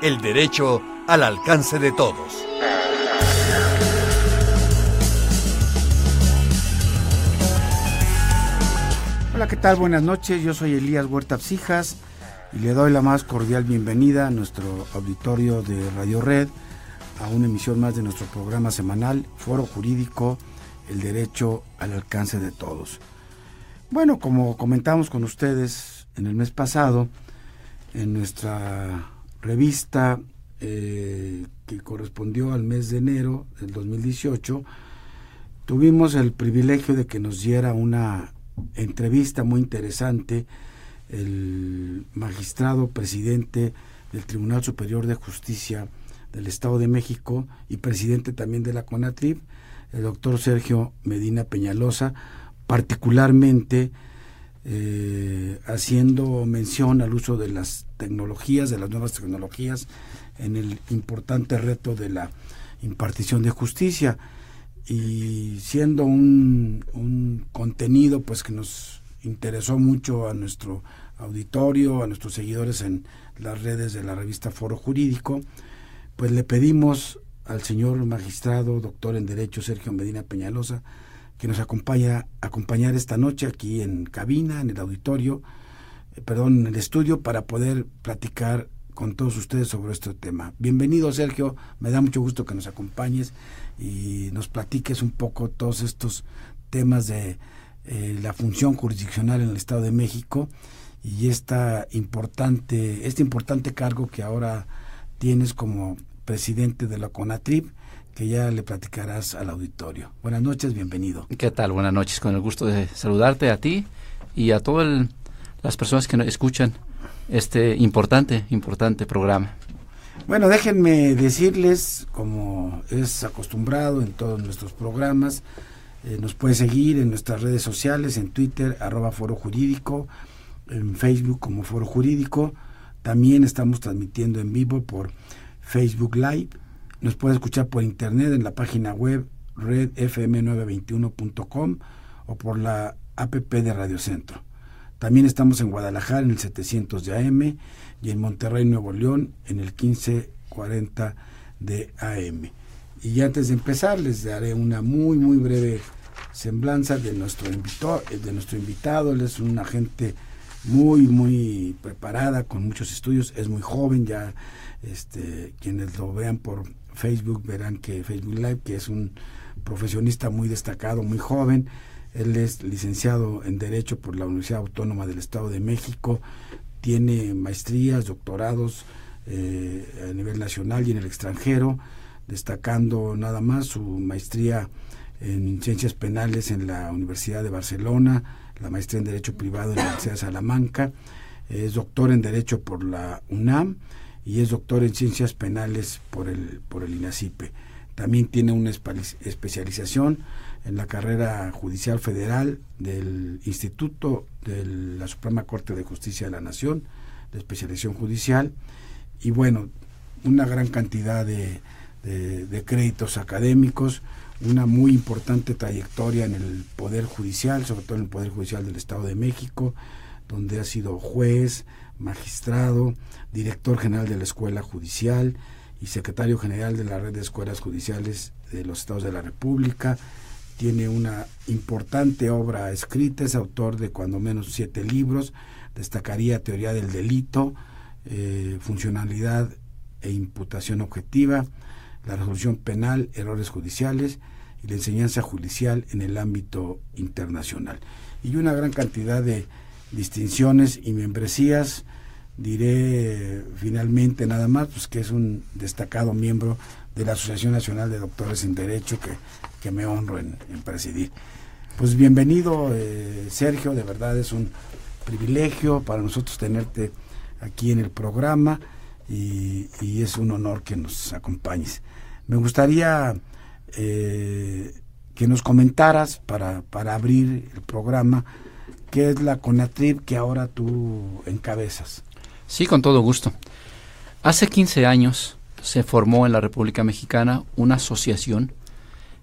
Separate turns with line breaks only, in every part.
el derecho al alcance de todos.
Hola, ¿qué tal? Buenas noches, yo soy Elías Huerta Psijas y le doy la más cordial bienvenida a nuestro auditorio de Radio Red, a una emisión más de nuestro programa semanal, Foro Jurídico, el derecho al alcance de todos. Bueno, como comentamos con ustedes en el mes pasado, en nuestra revista que correspondió al mes de enero del 2018, tuvimos el privilegio de que nos diera una entrevista muy interesante el magistrado presidente del Tribunal Superior de Justicia del Estado de México y presidente también de la CONATRIP, el doctor Sergio Medina Peñalosa, particularmente haciendo mención al uso de las tecnologías, de las nuevas tecnologías, en el importante reto de la impartición de justicia, y siendo un contenido pues que nos interesó mucho a nuestro auditorio, a nuestros seguidores en las redes de la revista Foro Jurídico, pues le pedimos al señor magistrado, doctor en Derecho Sergio Medina Peñalosa, que nos acompañar esta noche aquí en cabina, en el auditorio, en el estudio, para poder platicar con todos ustedes sobre este tema. Bienvenido, Sergio, me da mucho gusto que nos acompañes y nos platiques un poco todos estos temas de la función jurisdiccional en el Estado de México y este importante cargo que ahora tienes como presidente de la CONATRIP, que ya le platicarás al auditorio. Buenas noches, bienvenido.
¿Qué tal? Buenas noches, con el gusto de saludarte a ti y a todas las personas que nos escuchan este importante programa.
Bueno, déjenme decirles, como es acostumbrado en todos nuestros programas, nos puede seguir en nuestras redes sociales, en Twitter, @Foro Jurídico, en Facebook como Foro Jurídico. También estamos transmitiendo en vivo por Facebook Live. Nos puede escuchar por internet en la página web redfm921.com o por la app de Radio Centro. También estamos en Guadalajara en el 700 de AM y en Monterrey, Nuevo León, en el 1540 de AM. Y antes de empezar les daré una muy breve semblanza de nuestro invitado. Él es una gente muy preparada, con muchos estudios, es muy joven, ya quienes lo vean por Facebook verán que Facebook Live, que es un profesionista muy destacado, muy joven. Él es licenciado en Derecho por la Universidad Autónoma del Estado de México, tiene maestrías, doctorados a nivel nacional y en el extranjero, destacando nada más su maestría en Ciencias Penales en la Universidad de Barcelona, la maestría en Derecho Privado en la Universidad de Salamanca, es doctor en Derecho por la UNAM y es doctor en Ciencias Penales por el INACIPE. También tiene una especialización en la carrera judicial federal del Instituto de la Suprema Corte de Justicia de la Nación, de especialización judicial, y bueno, una gran cantidad de créditos académicos, una muy importante trayectoria en el Poder Judicial, sobre todo en el Poder Judicial del Estado de México, donde ha sido juez, magistrado, director general de la Escuela Judicial y secretario general de la Red de Escuelas Judiciales de los Estados de la República. Tiene una importante obra escrita, es autor de cuando menos 7 libros, destacaría Teoría del Delito, Funcionalidad e Imputación Objetiva, la Resolución Penal, Errores Judiciales y la Enseñanza Judicial en el ámbito internacional. Y una gran cantidad de distinciones y membresías. Diré finalmente nada más pues que es un destacado miembro de la Asociación Nacional de Doctores en Derecho que me honro en presidir. Pues bienvenido, Sergio, de verdad es un privilegio para nosotros tenerte aquí en el programa y es un honor que nos acompañes. Me gustaría que nos comentaras para abrir el programa qué es la CONATRIP que ahora tú encabezas.
Sí, con todo gusto. Hace 15 años se formó en la República Mexicana una asociación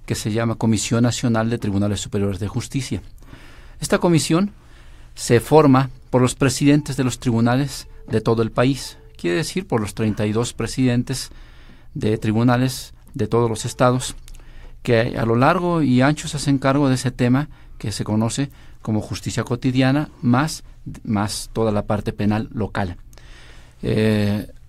que se llama Comisión Nacional de Tribunales Superiores de Justicia. Esta comisión se forma por los presidentes de los tribunales de todo el país, quiere decir por los 32 presidentes de tribunales de todos los estados, que a lo largo y ancho se hacen cargo de ese tema que se conoce como justicia cotidiana, más toda la parte penal local.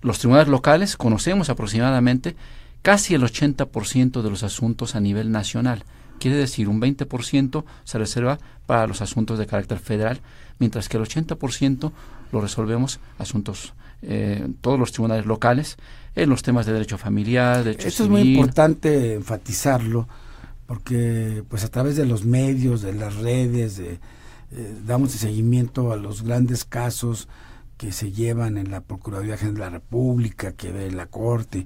Los tribunales locales conocemos aproximadamente casi el 80% de los asuntos a nivel nacional. Quiere decir, un 20% se reserva para los asuntos de carácter federal, mientras que el 80% lo resolvemos todos los tribunales locales, en los temas de derecho familiar, derecho
Esto
civil.
Es muy importante enfatizarlo, porque pues a través de los medios, de las redes, damos seguimiento a los grandes casos que se llevan en la Procuraduría General de la República, que ve la Corte.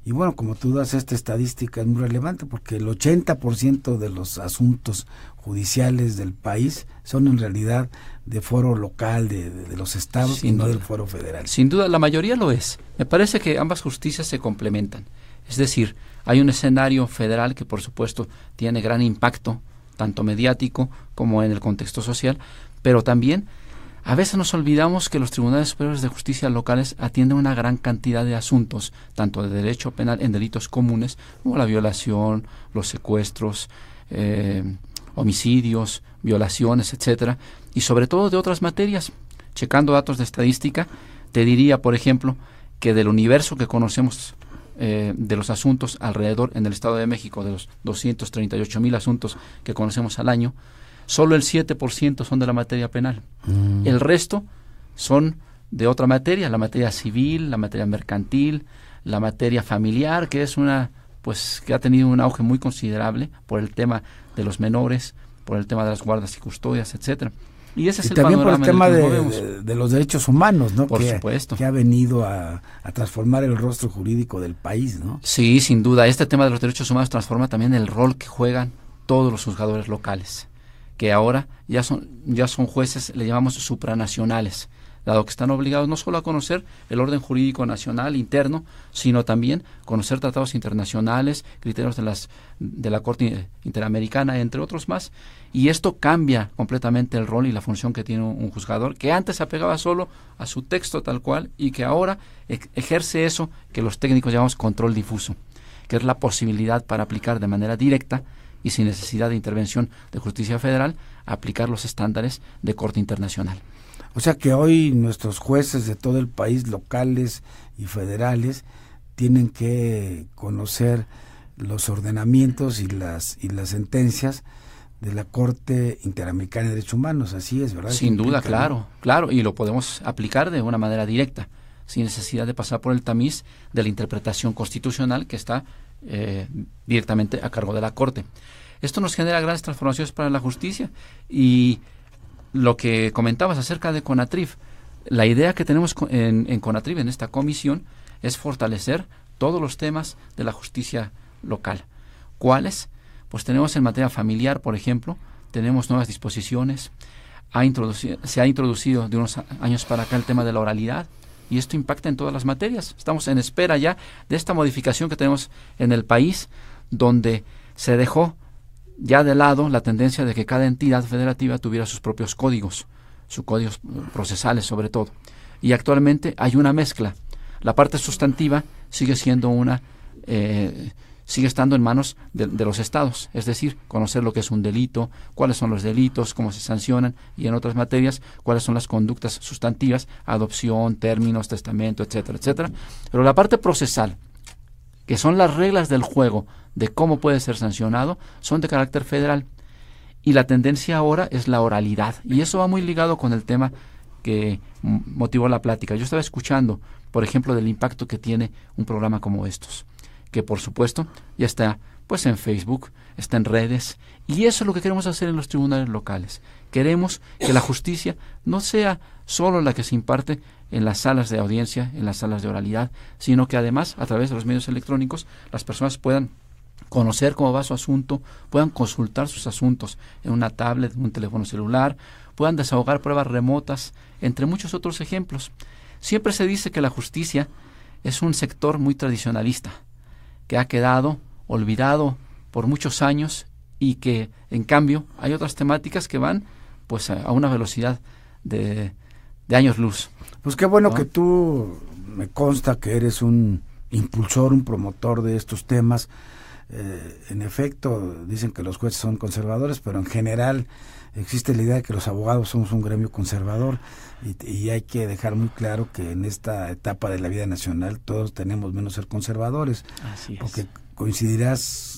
Y bueno, como tú das, esta estadística es muy relevante, porque el 80% de los asuntos judiciales del país son en realidad de foro local, de los estados, y no del foro federal.
Sin duda, la mayoría lo es. Me parece que ambas justicias se complementan. Es decir, hay un escenario federal que por supuesto tiene gran impacto, tanto mediático como en el contexto social, pero también a veces nos olvidamos que los tribunales superiores de justicia locales atienden una gran cantidad de asuntos, tanto de derecho penal en delitos comunes, como la violación, los secuestros, homicidios, violaciones, etcétera, y sobre todo de otras materias. Checando datos de estadística, te diría, por ejemplo, que del universo que conocemos de los asuntos alrededor en el Estado de México, de los 238,000 asuntos que conocemos al año, solo el 7% son de la materia penal. El resto son de otra materia, la materia civil, la materia mercantil, la materia familiar, que es que ha tenido un auge muy considerable por el tema de los menores, por el tema de las guardas y custodias, etcétera. Y ese es el
también por el tema
de
los derechos humanos, ¿no?
Por supuesto.
Que ha venido a transformar el rostro jurídico del país, ¿no?
Sí, sin duda. Este tema de los derechos humanos transforma también el rol que juegan todos los juzgadores locales, que ahora ya son jueces, le llamamos supranacionales, dado que están obligados no solo a conocer el orden jurídico nacional interno, sino también conocer tratados internacionales, criterios de la Corte Interamericana, entre otros más. Y esto cambia completamente el rol y la función que tiene un juzgador, que antes se apegaba solo a su texto tal cual, y que ahora ejerce eso que los técnicos llamamos control difuso, que es la posibilidad para aplicar de manera directa y sin necesidad de intervención de justicia federal, aplicar los estándares de Corte Internacional.
O sea que hoy nuestros jueces de todo el país, locales y federales, tienen que conocer los ordenamientos y las sentencias de la Corte Interamericana de Derechos Humanos. Así es, ¿verdad?
Sin duda, claro, y lo podemos aplicar de una manera directa, sin necesidad de pasar por el tamiz de la interpretación constitucional que está directamente a cargo de la Corte. Esto nos genera grandes transformaciones para la justicia. Y lo que comentabas acerca de CONATRIF, la idea que tenemos en CONATRIF, en esta comisión, es fortalecer todos los temas de la justicia local. ¿Cuáles? Pues tenemos en materia familiar, por ejemplo, tenemos nuevas disposiciones. Se ha introducido de unos años para acá el tema de la oralidad, y esto impacta en todas las materias. Estamos en espera ya de esta modificación que tenemos en el país, donde se dejó ya de lado la tendencia de que cada entidad federativa tuviera sus propios códigos, sus códigos procesales sobre todo. Y actualmente hay una mezcla. La parte sustantiva sigue siendo sigue estando en manos de los estados, es decir, conocer lo que es un delito, cuáles son los delitos, cómo se sancionan, y en otras materias, cuáles son las conductas sustantivas, adopción, términos, testamento, etcétera, etcétera. Pero la parte procesal, que son las reglas del juego de cómo puede ser sancionado, son de carácter federal. Y la tendencia ahora es la oralidad. Y eso va muy ligado con el tema que motivó la plática. Yo estaba escuchando, por ejemplo, del impacto que tiene un programa como estos, que por supuesto ya está pues en Facebook, está en redes, y eso es lo que queremos hacer en los tribunales locales. Queremos que la justicia no sea solo la que se imparte en las salas de audiencia, en las salas de oralidad, sino que además, a través de los medios electrónicos, las personas puedan conocer cómo va su asunto, puedan consultar sus asuntos en una tablet, en un teléfono celular, puedan desahogar pruebas remotas, entre muchos otros ejemplos. Siempre se dice que la justicia es un sector muy tradicionalista, que ha quedado olvidado por muchos años, y que en cambio hay otras temáticas que van pues a una velocidad de años luz.
Pues qué bueno, ¿no?, que tú me consta que eres un impulsor, un promotor de estos temas. En efecto, dicen que los jueces son conservadores, pero en general existe la idea de que los abogados somos un gremio conservador y hay que dejar muy claro que en esta etapa de la vida nacional todos tenemos menos ser conservadores.
Así es.
Porque coincidirás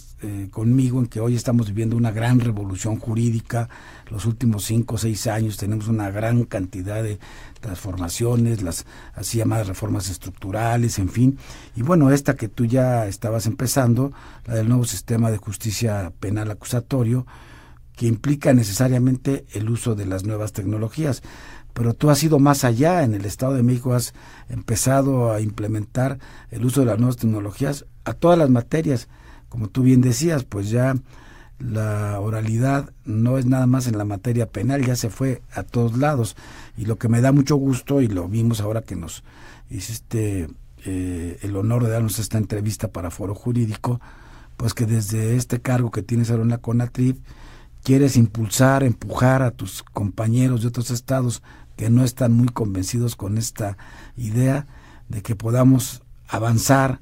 conmigo en que hoy estamos viviendo una gran revolución jurídica. Los últimos 5 o 6 años tenemos una gran cantidad de transformaciones, las así llamadas reformas estructurales, en fin. Y bueno, esta que tú ya estabas empezando, la del nuevo sistema de justicia penal acusatorio, que implica necesariamente el uso de las nuevas tecnologías. Pero tú has ido más allá. En el Estado de México has empezado a implementar el uso de las nuevas tecnologías a todas las materias. Como tú bien decías, pues ya la oralidad no es nada más en la materia penal, ya se fue a todos lados. Y lo que me da mucho gusto, y lo vimos ahora que nos hiciste el honor de darnos esta entrevista para Foro Jurídico, pues que desde este cargo que tienes ahora en la CONATRIP, quieres impulsar, empujar a tus compañeros de otros estados que no están muy convencidos con esta idea de que podamos avanzar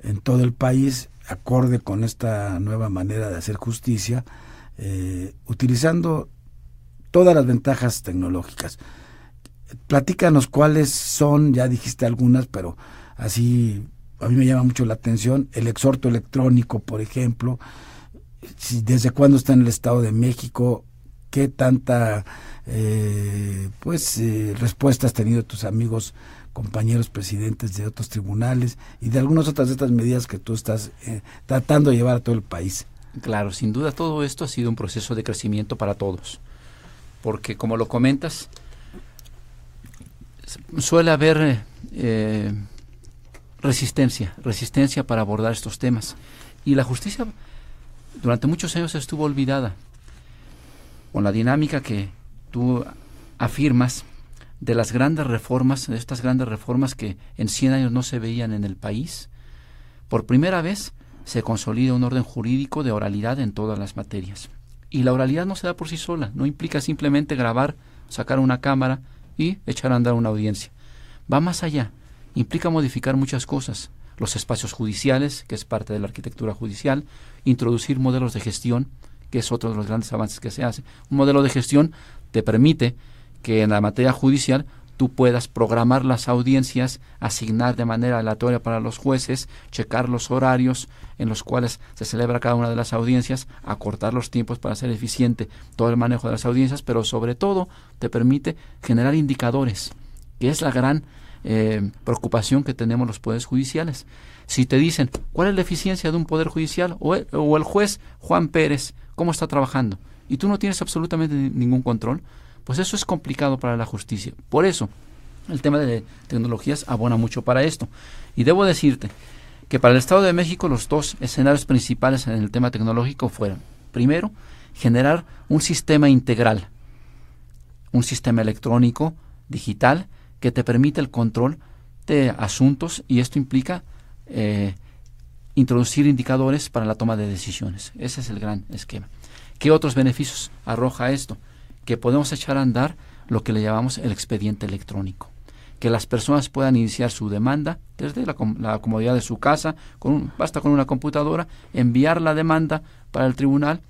en todo el país acorde con esta nueva manera de hacer justicia, utilizando todas las ventajas tecnológicas. Platícanos cuáles son, ya dijiste algunas, pero así a mí me llama mucho la atención, el exhorto electrónico, por ejemplo. ¿Desde cuándo está en el Estado de México? ¿Qué tanta respuesta has tenido de tus amigos, compañeros presidentes de otros tribunales y de algunas otras de estas medidas que tú estás tratando de llevar a todo el país?
Claro, sin duda todo esto ha sido un proceso de crecimiento para todos, porque como lo comentas, suele haber resistencia para abordar estos temas, y la justicia durante muchos años estuvo olvidada. Con la dinámica que tú afirmas de las grandes reformas, de estas grandes reformas que en 100 años no se veían en el país, por primera vez se consolida un orden jurídico de oralidad en todas las materias. Y la oralidad no se da por sí sola, no implica simplemente grabar, sacar una cámara y echar a andar una audiencia. Va más allá, implica modificar muchas cosas. Los espacios judiciales, que es parte de la arquitectura judicial, introducir modelos de gestión, que es otro de los grandes avances que se hace. Un modelo de gestión te permite que en la materia judicial tú puedas programar las audiencias, asignar de manera aleatoria para los jueces, checar los horarios en los cuales se celebra cada una de las audiencias, acortar los tiempos para hacer eficiente todo el manejo de las audiencias, pero sobre todo te permite generar indicadores, que es la gran preocupación que tenemos los poderes judiciales. Si te dicen cuál es la eficiencia de un poder judicial o el juez Juan Pérez, cómo está trabajando, y tú no tienes absolutamente ningún control, pues eso es complicado para la justicia. Por eso el tema de tecnologías abona mucho para esto. Y debo decirte que para el Estado de México los dos escenarios principales en el tema tecnológico fueron, primero, generar un sistema integral, un sistema electrónico, digital, que te permite el control de asuntos, y esto implica introducir indicadores para la toma de decisiones. Ese es el gran esquema. ¿Qué otros beneficios arroja esto? Que podemos echar a andar lo que le llamamos el expediente electrónico, que las personas puedan iniciar su demanda desde la comodidad de su casa, basta con una computadora, enviar la demanda para el tribunal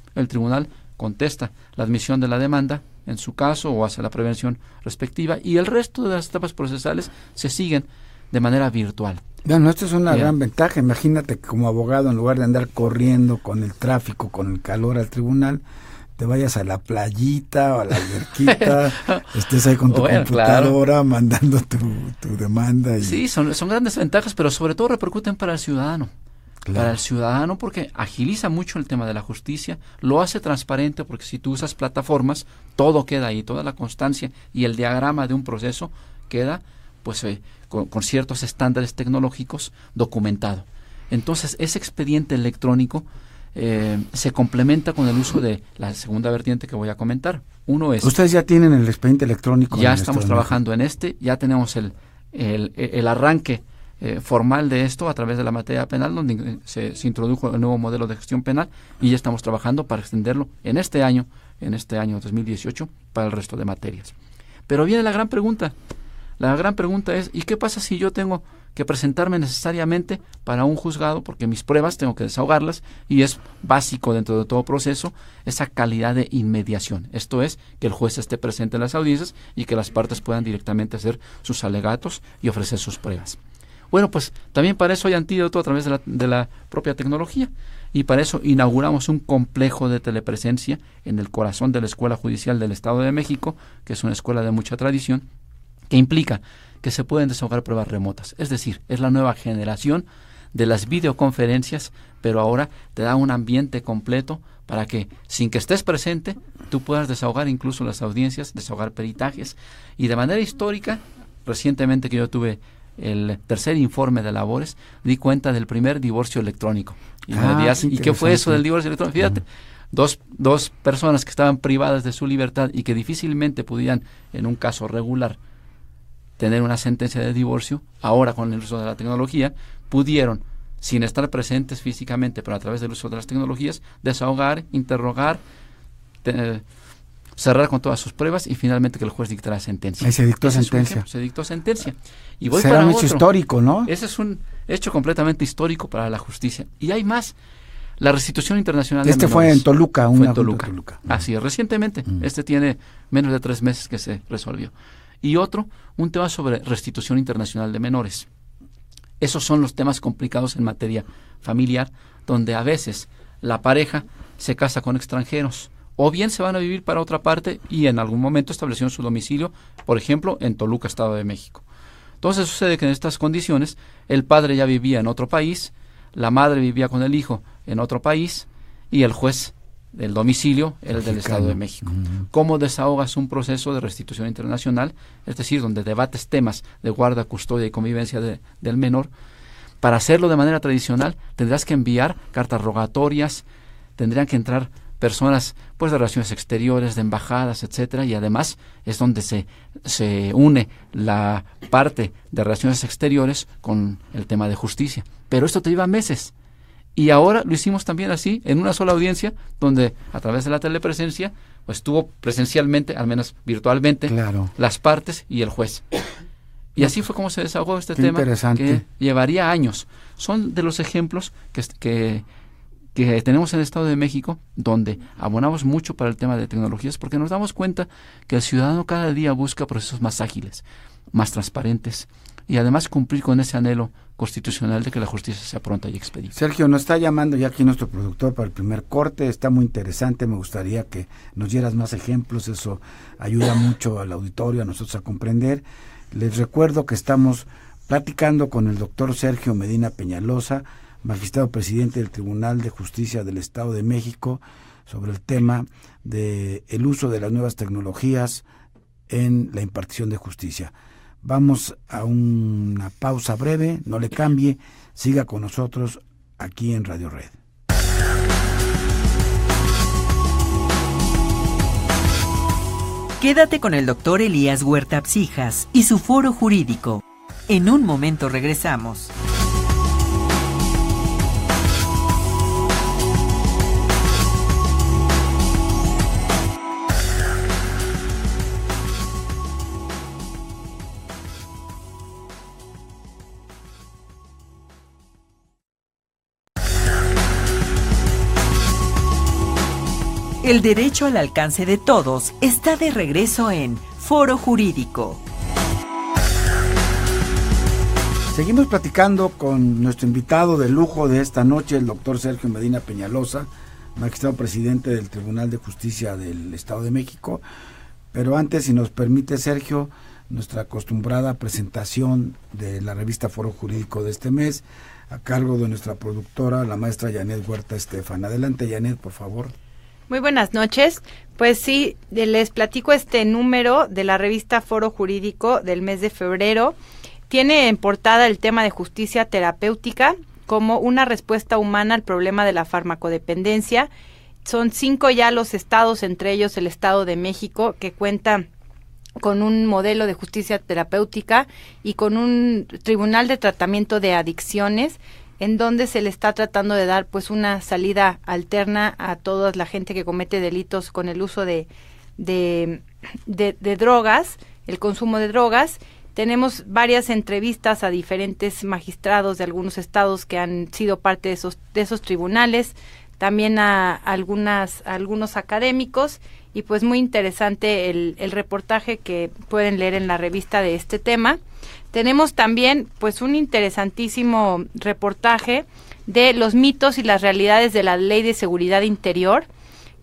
contesta la admisión de la demanda en su caso o hace la prevención respectiva, y el resto de las etapas procesales se siguen de manera virtual.
Bueno, esto es una gran ventaja. Imagínate que como abogado, en lugar de andar corriendo con el tráfico, con el calor al tribunal, te vayas a la playita o a la alberquita, estés ahí con tu computadora, claro, mandando tu demanda.
Sí, son grandes ventajas, pero sobre todo repercuten para el ciudadano. Claro. Para el ciudadano, porque agiliza mucho el tema de la justicia, lo hace transparente, porque si tú usas plataformas, todo queda ahí, toda la constancia y el diagrama de un proceso queda pues con ciertos estándares tecnológicos documentado. Entonces, ese expediente electrónico se complementa con el uso de la segunda vertiente que voy a comentar. Uno es...
¿Ustedes ya tienen el expediente electrónico?
Ya estamos trabajando en ya tenemos el arranque formal de esto a través de la materia penal, donde se introdujo el nuevo modelo de gestión penal, y ya estamos trabajando para extenderlo en este año 2018 para el resto de materias. Pero viene la gran pregunta. La gran pregunta es, ¿y qué pasa si yo tengo que presentarme necesariamente para un juzgado, porque mis pruebas tengo que desahogarlas, y es básico dentro de todo proceso esa calidad de inmediación. Esto es, que el juez esté presente en las audiencias y que las partes puedan directamente hacer sus alegatos y ofrecer sus pruebas. Bueno, pues también para eso hay antídoto a través de la propia tecnología, y para eso inauguramos un complejo de telepresencia en el corazón de la Escuela Judicial del Estado de México, que es una escuela de mucha tradición, que implica que se pueden desahogar pruebas remotas. Es decir, es la nueva generación de las videoconferencias, pero ahora te da un ambiente completo para que, sin que estés presente, tú puedas desahogar incluso las audiencias, desahogar peritajes. Y de manera histórica, recientemente que yo tuve el tercer informe de labores, di cuenta del primer divorcio electrónico. Y me dirás, ¿y qué fue eso del divorcio electrónico? Fíjate, dos personas que estaban privadas de su libertad y que difícilmente podían, en un caso regular, tener una sentencia de divorcio, ahora con el uso de la tecnología, pudieron, sin estar presentes físicamente, pero a través del uso de las tecnologías, desahogar, interrogar, cerrar con todas sus pruebas y finalmente que el juez dictara sentencia.
Ahí se dictó sentencia.
Se dictó sentencia. Y voy
Será
para
un hecho histórico, ¿no?
Ese es un hecho completamente histórico para la justicia. Y hay más. La restitución internacional de menores.
Fue en Toluca.
Fue en Toluca. Así es, recientemente. Este tiene menos de 3 meses que se resolvió. Y otro, un tema sobre restitución internacional de menores. Esos son los temas complicados en materia familiar, donde a veces la pareja se casa con extranjeros, o bien se van a vivir para otra parte y en algún momento establecieron su domicilio, por ejemplo, en Toluca, Estado de México. Entonces sucede que en estas condiciones el padre ya vivía en otro país, la madre vivía con el hijo en otro país y el juez del domicilio era el del Estado de México. ¿Cómo desahogas un proceso de restitución internacional? Es decir, donde debates temas de guarda, custodia y convivencia del menor. Para hacerlo de manera tradicional tendrás que enviar cartas rogatorias, tendrían que entrar personas pues de relaciones exteriores, de embajadas, etcétera, y además es donde se une la parte de relaciones exteriores con el tema de justicia. Pero esto te lleva meses. Y ahora lo hicimos también así, en una sola audiencia, donde a través de la telepresencia, pues estuvo presencialmente, al menos virtualmente, las partes y el juez. Y así fue como se desahogó este tema, que llevaría años. Son de los ejemplos que tenemos en el Estado de México, donde abonamos mucho para el tema de tecnologías, porque nos damos cuenta que el ciudadano cada día busca procesos más ágiles, más transparentes, y además cumplir con ese anhelo constitucional de que la justicia sea pronta y expedita.
Sergio, nos está llamando ya aquí nuestro productor para el primer corte, está muy interesante, me gustaría que nos dieras más ejemplos, eso ayuda mucho al auditorio, a nosotros a comprender. Les recuerdo que estamos platicando con el doctor Sergio Medina Peñalosa, magistrado presidente del Tribunal de Justicia del Estado de México, sobre el tema de el uso de las nuevas tecnologías en la impartición de justicia. Vamos a una pausa breve, no le cambie, siga con nosotros aquí en Radio Red.
Quédate con el doctor Elías Huerta Psijas y su foro jurídico. En un momento regresamos. El derecho al alcance de todos está de regreso en Foro Jurídico.
Seguimos platicando con nuestro invitado de lujo de esta noche, el doctor Sergio Medina Peñalosa, magistrado presidente del Tribunal de Justicia del Estado de México. Pero antes, si nos permite, Sergio, nuestra acostumbrada presentación de la revista Foro Jurídico de este mes, a cargo de nuestra productora, la maestra Janet Huerta Estefan. Adelante, Janet, por favor.
Muy buenas noches. Pues sí, les platico este número de la revista Foro Jurídico del mes de febrero. Tiene en portada el tema de justicia terapéutica como una respuesta humana al problema de la farmacodependencia. Son 5 ya los estados, entre ellos el Estado de México, que cuenta con un modelo de justicia terapéutica y con un tribunal de tratamiento de adicciones, en donde se le está tratando de dar pues una salida alterna a toda la gente que comete delitos con el uso de drogas, el consumo de drogas, Tenemos varias entrevistas a diferentes magistrados de algunos estados que han sido parte de esos tribunales, también a algunos académicos, y pues muy interesante el reportaje que pueden leer en la revista de este tema. Tenemos también pues un interesantísimo reportaje de los mitos y las realidades de la Ley de Seguridad Interior,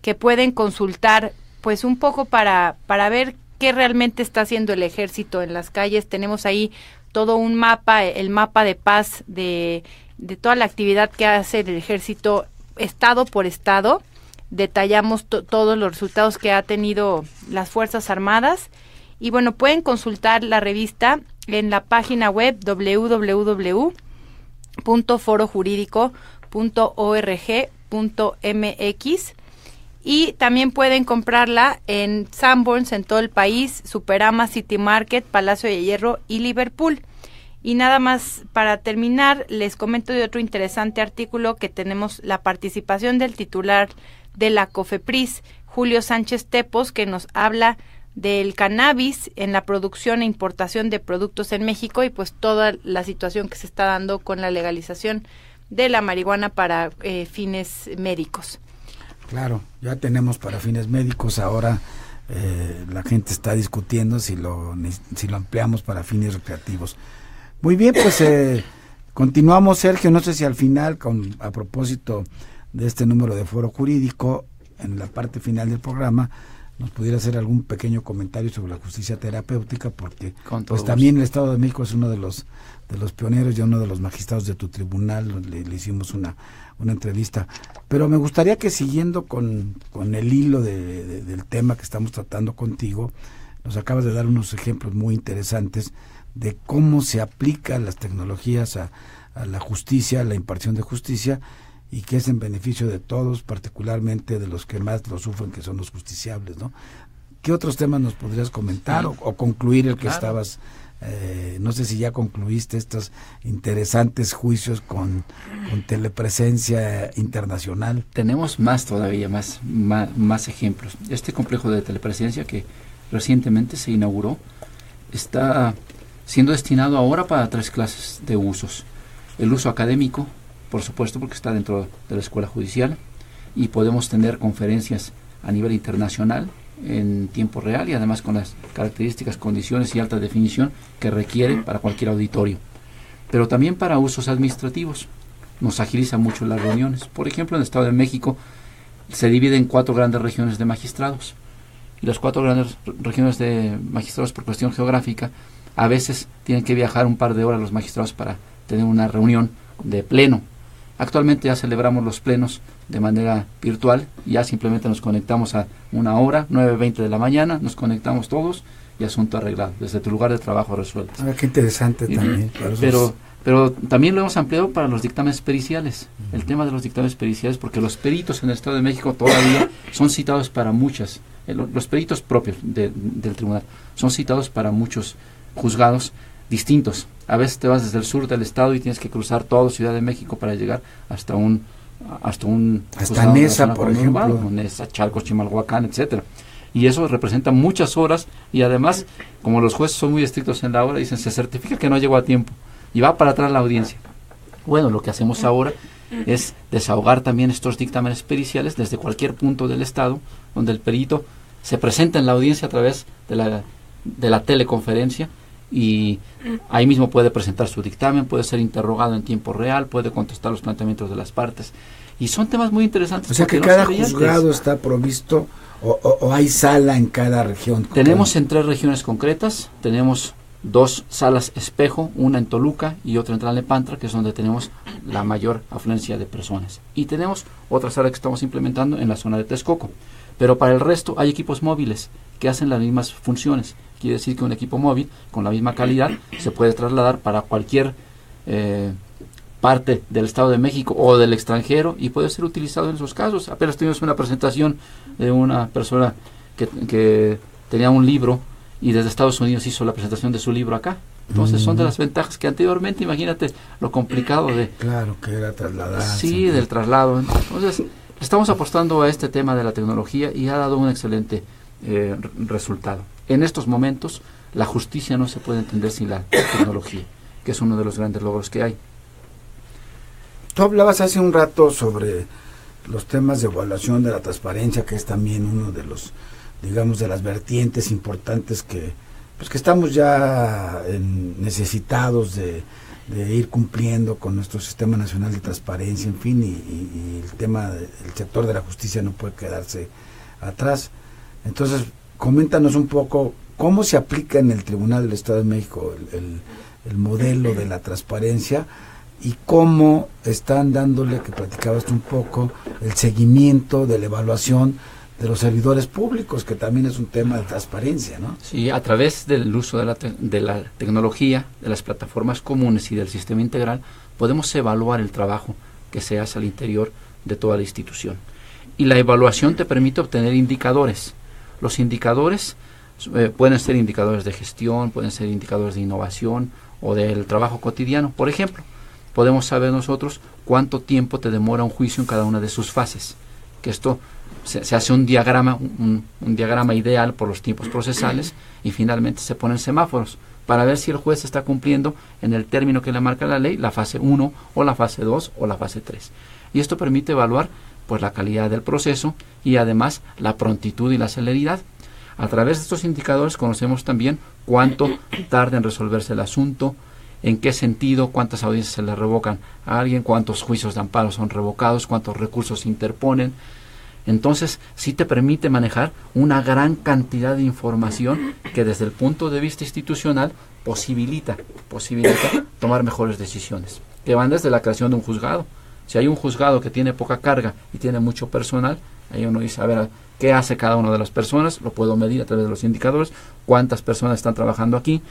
que pueden consultar pues un poco para ver qué realmente está haciendo el ejército en las calles. Tenemos ahí todo un mapa, el mapa de paz de toda la actividad que hace el ejército estado por estado. Detallamos todos los resultados que ha tenido las Fuerzas Armadas. Y bueno, pueden consultar la revista en la página web www.forojurídico.org.mx. Y también pueden comprarla en Sanborns en todo el país, Superama, City Market, Palacio de Hierro y Liverpool. Y nada más para terminar, les comento de otro interesante artículo que tenemos la participación del titular de la COFEPRIS, Julio Sánchez Tepos, que nos habla del cannabis en la producción e importación de productos en México y pues toda la situación que se está dando con la legalización de la marihuana para fines médicos.
Claro, ya tenemos para fines médicos, ahora la gente está discutiendo si lo ampliamos para fines recreativos. Muy bien, pues continuamos, Sergio, no sé si al final, a propósito de este número de Foro Jurídico, en la parte final del programa, nos pudiera hacer algún pequeño comentario sobre la justicia terapéutica, porque pues también el Estado de México es uno de los pioneros y uno de los magistrados de tu tribunal, le hicimos una entrevista, pero me gustaría que siguiendo con el hilo del tema que estamos tratando contigo, nos acabas de dar unos ejemplos muy interesantes de cómo se aplican las tecnologías a la justicia, a la impartición de justicia, y que es en beneficio de todos, particularmente de los que más lo sufren, que son los justiciables, ¿no? ¿Qué otros temas nos podrías comentar o concluir el que estabas? No sé si ya concluiste estos interesantes juicios con telepresencia internacional.
Tenemos más todavía, más ejemplos. Este complejo de telepresencia que recientemente se inauguró está siendo destinado ahora para 3 clases de usos. El uso académico, por supuesto, porque está dentro de la escuela judicial, y podemos tener conferencias a nivel internacional en tiempo real y además con las características, condiciones y alta definición que requiere para cualquier auditorio. Pero también para usos administrativos. Nos agiliza mucho las reuniones. Por ejemplo, en el Estado de México se divide en 4 grandes regiones de magistrados. Y las 4 grandes regiones de magistrados, por cuestión geográfica, a veces tienen que viajar un par de horas los magistrados para tener una reunión de pleno. Actualmente ya celebramos los plenos de manera virtual, ya simplemente nos conectamos a una hora, 9:20 de la mañana, nos conectamos todos y asunto arreglado, desde tu lugar de trabajo resuelto.
Qué interesante también.
Pero también lo hemos ampliado para los dictámenes periciales, el tema de los dictámenes periciales, porque los peritos en el Estado de México todavía son citados para muchas, los peritos propios del tribunal, son citados para muchos juzgados distintos. A veces te vas desde el sur del estado y tienes que cruzar todo Ciudad de México para llegar hasta
Nesa, por ejemplo,
Nesa, Chalco, Chimalhuacán, etcétera. Y eso representa muchas horas, y además, como los jueces son muy estrictos en la hora, dicen, se certifica que no llegó a tiempo y va para atrás la audiencia. Bueno, lo que hacemos ahora es desahogar también estos dictámenes periciales desde cualquier punto del estado, donde el perito se presenta en la audiencia a través de la teleconferencia, y ahí mismo puede presentar su dictamen, puede ser interrogado en tiempo real, puede contestar los planteamientos de las partes, y son temas muy interesantes.
O sea que cada juzgado está provisto o hay sala en cada región.
Tenemos en 3 regiones concretas, tenemos 2 salas espejo, una en Toluca y otra en Tlalnepantla, que es donde tenemos la mayor afluencia de personas, y tenemos otra sala que estamos implementando en la zona de Texcoco. Pero para el resto hay equipos móviles que hacen las mismas funciones. Quiere decir que un equipo móvil con la misma calidad se puede trasladar para cualquier parte del Estado de México o del extranjero y puede ser utilizado en esos casos. Apenas tuvimos una presentación de una persona que tenía un libro y desde Estados Unidos hizo la presentación de su libro acá. Entonces son de las ventajas que anteriormente, imagínate lo complicado de...
Claro, que era trasladar.
Sí, del traslado. Entonces estamos apostando a este tema de la tecnología y ha dado un excelente resultado. En estos momentos La justicia no se puede entender sin la tecnología, que es uno de los grandes logros que hay.
Tú hablabas hace un rato sobre los temas de evaluación de la transparencia, que es también uno de los, digamos, de las vertientes importantes que estamos ya necesitados de ir cumpliendo con nuestro Sistema Nacional de Transparencia, en fin, y el tema del sector de la justicia no puede quedarse atrás. Entonces, coméntanos un poco cómo se aplica en el Tribunal del Estado de México el modelo de la transparencia y cómo están dándole, que platicabas tú un poco, el seguimiento de la evaluación de los servidores públicos, que también es un tema de transparencia, ¿no?
Sí, a través del uso de la tecnología, de las plataformas comunes y del sistema integral, podemos evaluar el trabajo que se hace al interior de toda la institución. Y la evaluación te permite obtener indicadores. Los indicadores pueden ser indicadores de gestión, pueden ser indicadores de innovación o del trabajo cotidiano. Por ejemplo, podemos saber nosotros cuánto tiempo te demora un juicio en cada una de sus fases, que esto se hace un diagrama ideal por los tiempos procesales y finalmente se ponen semáforos para ver si el juez está cumpliendo en el término que le marca la ley, la fase 1 o la fase 2 o la fase 3. Y esto permite evaluar pues la calidad del proceso y además la prontitud y la celeridad. A través de estos indicadores conocemos también cuánto tarda en resolverse el asunto, en qué sentido, cuántas audiencias se le revocan a alguien, cuántos juicios de amparo son revocados, cuántos recursos se interponen. Entonces, sí te permite manejar una gran cantidad de información que desde el punto de vista institucional posibilita tomar mejores decisiones, que van desde la creación de un juzgado. Si hay un juzgado que tiene poca carga y tiene mucho personal, ahí uno dice, a ver, ¿qué hace cada una de las personas? Lo puedo medir a través de los indicadores, cuántas personas están trabajando aquí,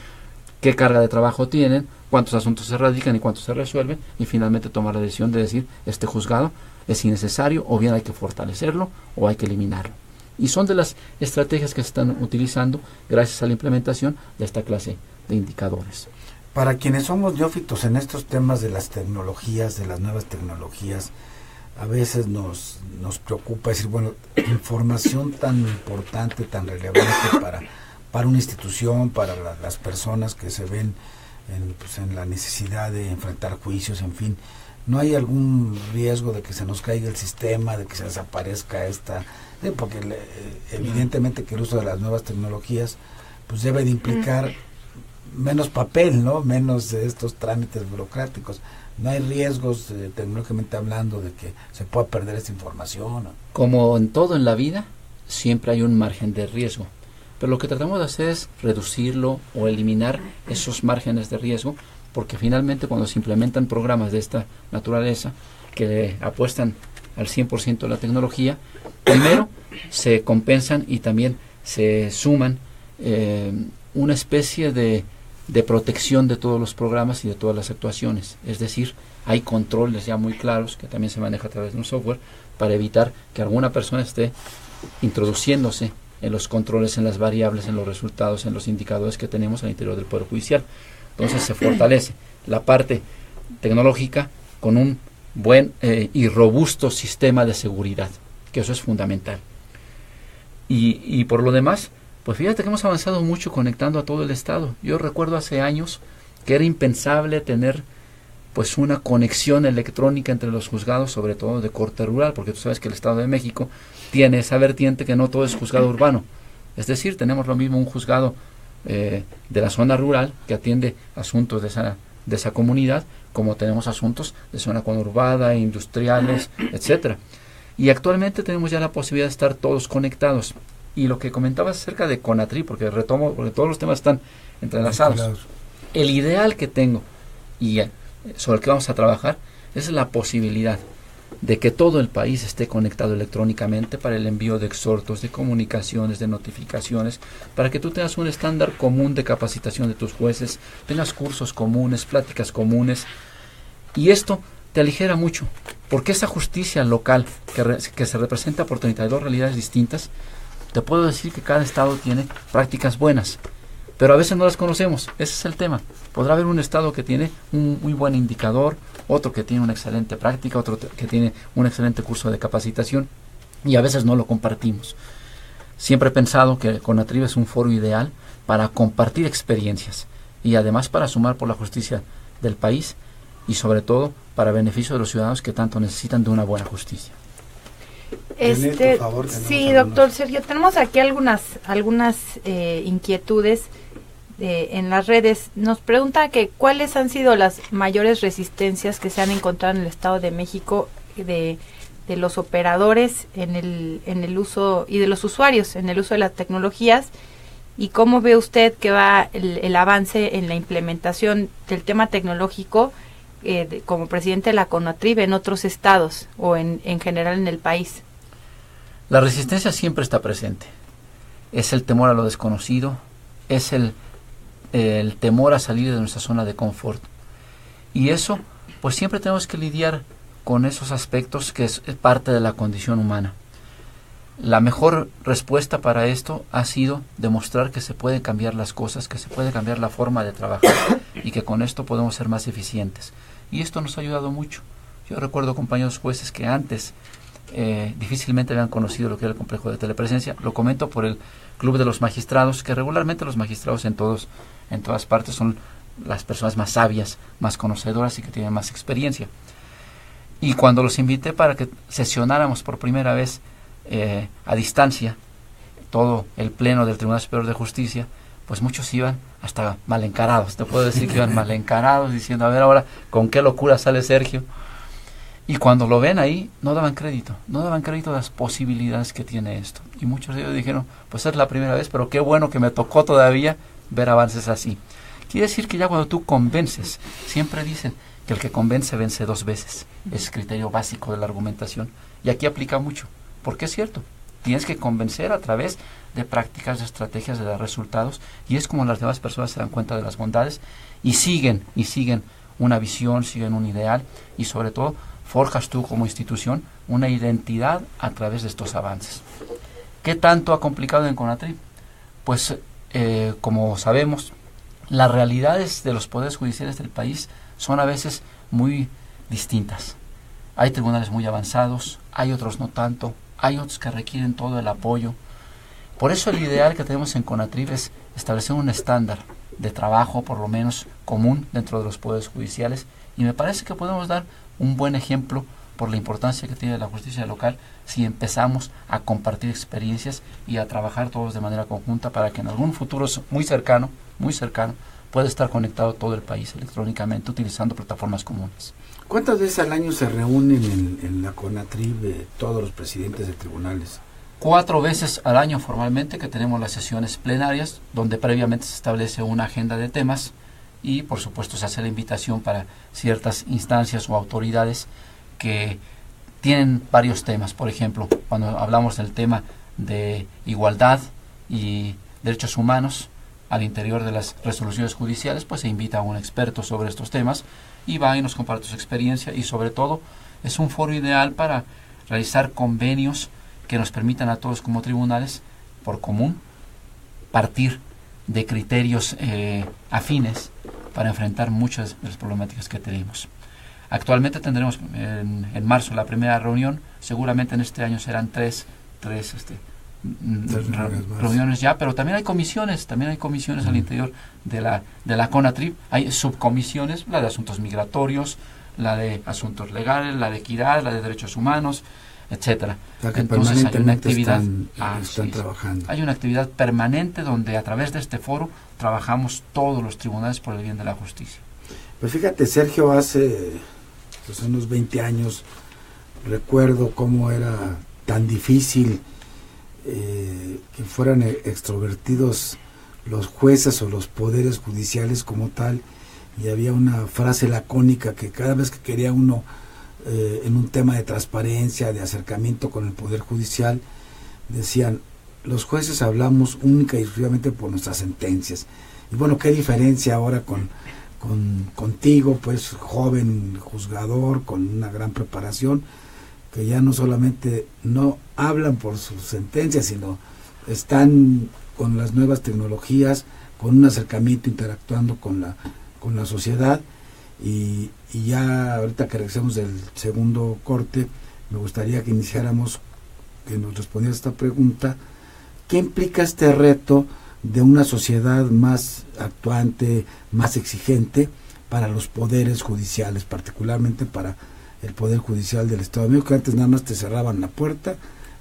qué carga de trabajo tienen, cuántos asuntos se radican y cuántos se resuelven, y finalmente tomar la decisión de decir, este juzgado es innecesario, o bien hay que fortalecerlo, o hay que eliminarlo. Y son de las estrategias que se están utilizando gracias a la implementación de esta clase de indicadores.
Para quienes somos neófitos en estos temas de las tecnologías, de las nuevas tecnologías, a veces nos preocupa decir, bueno, información tan importante, tan relevante para una institución, para las personas que se ven en la necesidad de enfrentar juicios, en fin, ¿no hay algún riesgo de que se nos caiga el sistema, de que se desaparezca esta? Porque evidentemente que el uso de las nuevas tecnologías pues debe de implicar menos papel, ¿no? Menos de estos trámites burocráticos. ¿No hay riesgos, tecnológicamente hablando, de que se pueda perder esta información?
Como en todo en la vida, siempre hay un margen de riesgo. Pero lo que tratamos de hacer es reducirlo o eliminar esos márgenes de riesgo, porque finalmente cuando se implementan programas de esta naturaleza, que apuestan al 100% de la tecnología, primero se compensan y también se suman una especie de protección de todos los programas y de todas las actuaciones. Es decir, hay controles ya muy claros que también se maneja a través de un software para evitar que alguna persona esté introduciéndose en los controles, en las variables, en los resultados, en los indicadores que tenemos al interior del Poder Judicial. Entonces se fortalece la parte tecnológica con un buen y robusto sistema de seguridad, que eso es fundamental. Y por lo demás, pues fíjate que hemos avanzado mucho conectando a todo el Estado. Yo recuerdo hace años que era impensable tener pues una conexión electrónica entre los juzgados, sobre todo de corte rural, porque tú sabes que el Estado de México tiene esa vertiente que no todo es juzgado urbano. Es decir, tenemos lo mismo un juzgado de la zona rural que atiende asuntos de esa comunidad, como tenemos asuntos de zona conurbada, industriales, etcétera. Y actualmente tenemos ya la posibilidad de estar todos conectados. Y lo que comentabas acerca de CONATRI, porque todos los temas están entrelazados. El ideal que tengo y sobre el que vamos a trabajar es la posibilidad de que todo el país esté conectado electrónicamente para el envío de exhortos, de comunicaciones, de notificaciones, para que tú tengas un estándar común de capacitación de tus jueces, tengas cursos comunes, pláticas comunes, y esto te aligera mucho, porque esa justicia local que se representa por 32 realidades distintas, te puedo decir que cada estado tiene prácticas buenas, pero a veces no las conocemos. Ese es el tema. Podrá haber un estado que tiene un muy buen indicador, otro que tiene una excelente práctica, otro que tiene un excelente curso de capacitación, y a veces no lo compartimos. Siempre he pensado que CONATRIB es un foro ideal para compartir experiencias y además para sumar por la justicia del país y sobre todo para beneficio de los ciudadanos que tanto necesitan de una buena justicia.
Por favor,
sí, doctor Sergio, tenemos aquí algunas inquietudes en las redes. Nos pregunta que cuáles han sido las mayores resistencias que se han encontrado en el Estado de México de los operadores en el uso y de los usuarios en el uso de las tecnologías, y cómo ve usted que va el avance en la implementación del tema tecnológico como presidente de la CONATRIB en otros estados o en general en el país.
La resistencia siempre está presente. Es el temor a lo desconocido, es el temor a salir de nuestra zona de confort. Y eso, pues siempre tenemos que lidiar con esos aspectos que es parte de la condición humana. La mejor respuesta para esto ha sido demostrar que se pueden cambiar las cosas, que se puede cambiar la forma de trabajar y que con esto podemos ser más eficientes. Y esto nos ha ayudado mucho. Yo recuerdo compañeros jueces que antes difícilmente habían conocido lo que era el complejo de telepresencia. Lo comento por el Club de los Magistrados, que regularmente los magistrados en todas partes son las personas más sabias, más conocedoras y que tienen más experiencia. Y cuando los invité para que sesionáramos por primera vez a distancia todo el pleno del Tribunal Superior de Justicia, pues muchos iban hasta mal encarados. Te puedo decir que iban mal encarados, diciendo, a ver ahora, ¿con qué locura sale Sergio? Y cuando lo ven ahí, no daban crédito de las posibilidades que tiene esto. Y muchos de ellos dijeron, pues es la primera vez, pero qué bueno que me tocó todavía ver avances así. Quiere decir que ya cuando tú convences, siempre dicen que el que convence vence 2 veces. Es criterio básico de la argumentación. Y aquí aplica mucho, porque es cierto, tienes que convencer a través de prácticas, de estrategias, de dar resultados, y es como las demás personas se dan cuenta de las bondades y siguen una visión, siguen un ideal, y sobre todo forjas tú como institución una identidad a través de estos avances. ¿Qué tanto ha complicado en CONATRIB? Pues como sabemos, las realidades de los poderes judiciales del país son a veces muy distintas. Hay tribunales muy avanzados, hay otros no tanto, hay otros que requieren todo el apoyo. Por eso el ideal que tenemos en CONATRIB es establecer un estándar de trabajo, por lo menos común, dentro de los poderes judiciales, y me parece que podemos dar un buen ejemplo por la importancia que tiene la justicia local si empezamos a compartir experiencias y a trabajar todos de manera conjunta para que en algún futuro muy cercano, pueda estar conectado todo el país electrónicamente utilizando plataformas comunes.
¿Cuántas veces al año se reúnen en la CONATRIB todos los presidentes de tribunales?
4 veces al año formalmente, que tenemos las sesiones plenarias, donde previamente se establece una agenda de temas y por supuesto se hace la invitación para ciertas instancias o autoridades que tienen varios temas. Por ejemplo, cuando hablamos del tema de igualdad y derechos humanos al interior de las resoluciones judiciales, pues se invita a un experto sobre estos temas y va y nos comparte su experiencia, y sobre todo es un foro ideal para realizar convenios que nos permitan a todos como tribunales por común partir de criterios afines para enfrentar muchas de las problemáticas que tenemos. Actualmente tendremos en marzo la primera reunión, seguramente en este año serán tres reuniones ya, pero también hay comisiones al interior de la CONATRIB, hay subcomisiones, la de asuntos migratorios, la de asuntos legales, la de equidad, la de derechos humanos, etcétera.
Entonces hay una actividad, están trabajando.
Hay una actividad permanente donde a través de este foro trabajamos todos los tribunales por el bien de la justicia.
Pues fíjate, Sergio, hace unos 20 años recuerdo cómo era tan difícil que fueran extrovertidos los jueces o los poderes judiciales como tal, y había una frase lacónica que cada vez que quería uno en un tema de transparencia, de acercamiento con el Poder Judicial, decían, los jueces hablamos única y exclusivamente por nuestras sentencias. Y bueno, qué diferencia ahora contigo, pues joven juzgador, con una gran preparación, que ya no solamente no hablan por sus sentencias, sino están con las nuevas tecnologías, con un acercamiento, interactuando con la sociedad. Y ya ahorita que regresemos del segundo corte, me gustaría que iniciáramos, que nos respondieras esta pregunta: ¿Qué implica este reto de una sociedad más actuante, más exigente para los poderes judiciales, particularmente para el Poder Judicial del Estado de México, que antes nada más te cerraban la puerta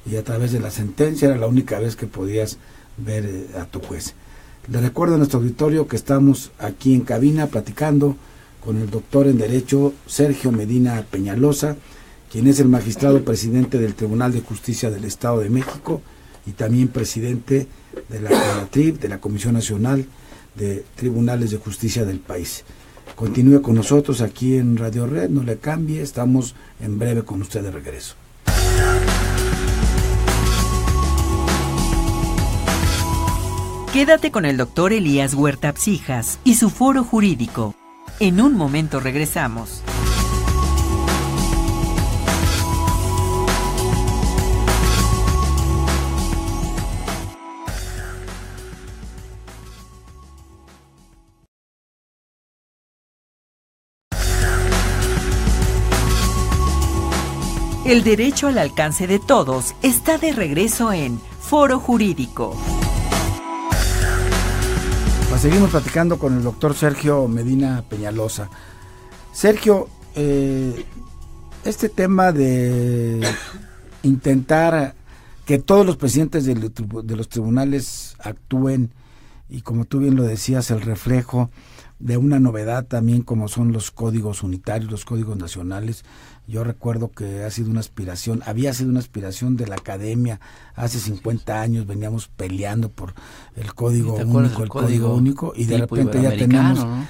y a través de la sentencia era la única vez que podías ver a tu juez? Le recuerdo a nuestro auditorio que estamos aquí en cabina platicando con el doctor en Derecho Sergio Medina Peñalosa, quien es el magistrado presidente del Tribunal de Justicia del Estado de México y también presidente de la CONATRIP, de la Comisión Nacional de Tribunales de Justicia del país. Continúe con nosotros aquí en Radio Red, no le cambie, estamos en breve con usted de regreso.
Quédate con el doctor Elías Huerta Psijas y su foro jurídico. En un momento regresamos. El derecho al alcance de todos está de regreso en Foro Jurídico.
Pues seguimos platicando con el doctor Sergio Medina Peñalosa. Sergio, este tema de intentar que todos los presidentes de los tribunales actúen, y como tú bien lo decías, el reflejo de una novedad también como son los códigos unitarios, los códigos nacionales. Yo recuerdo que había sido una aspiración de la academia hace 50 años, veníamos peleando por el código único, el código único, y de repente ya tenemos, ¿no?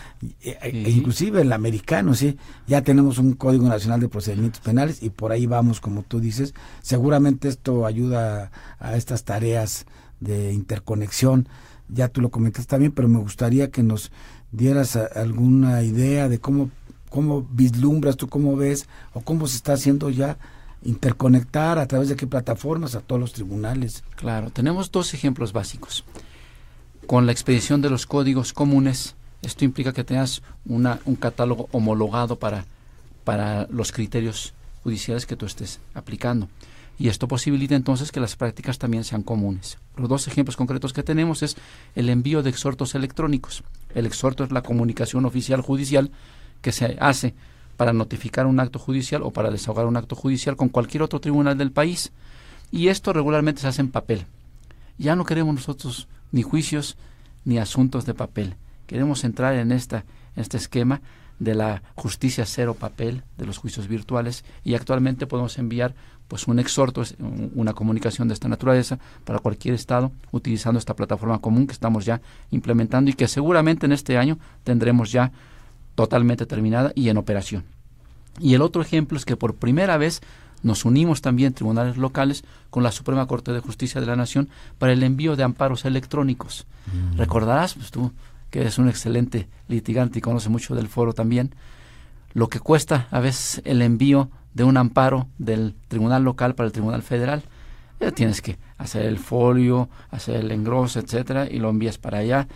Inclusive el americano, sí, ya tenemos un Código Nacional de Procedimientos Penales y por ahí vamos, como tú dices. Seguramente esto ayuda a estas tareas de interconexión, ya tú lo comentaste también, pero me gustaría que nos dieras alguna idea de cómo vislumbras tú, cómo ves o cómo se está haciendo ya interconectar a través de qué plataformas a todos los tribunales.
Claro, tenemos dos ejemplos básicos. Con la expedición de los códigos comunes, esto implica que tengas un catálogo homologado para los criterios judiciales que tú estés aplicando. Y esto posibilita entonces que las prácticas también sean comunes. Los dos ejemplos concretos que tenemos es el envío de exhortos electrónicos. El exhorto es la comunicación oficial judicial que se hace para notificar un acto judicial o para desahogar un acto judicial con cualquier otro tribunal del país. Y esto regularmente se hace en papel. Ya no queremos nosotros ni juicios ni asuntos de papel. Queremos entrar en este esquema de la justicia cero papel, de los juicios virtuales, y actualmente podemos enviar pues un exhorto, una comunicación de esta naturaleza para cualquier estado utilizando esta plataforma común que estamos ya implementando y que seguramente en este año tendremos ya totalmente terminada y en operación. Y el otro ejemplo es que por primera vez nos unimos también tribunales locales con la Suprema Corte de Justicia de la Nación para el envío de amparos electrónicos. Recordarás, pues tú que eres un excelente litigante y conoces mucho del foro también, lo que cuesta a veces el envío de un amparo del tribunal local para el tribunal federal. Tienes que hacer el folio, hacer el engroso, etcétera, y lo envías para allá.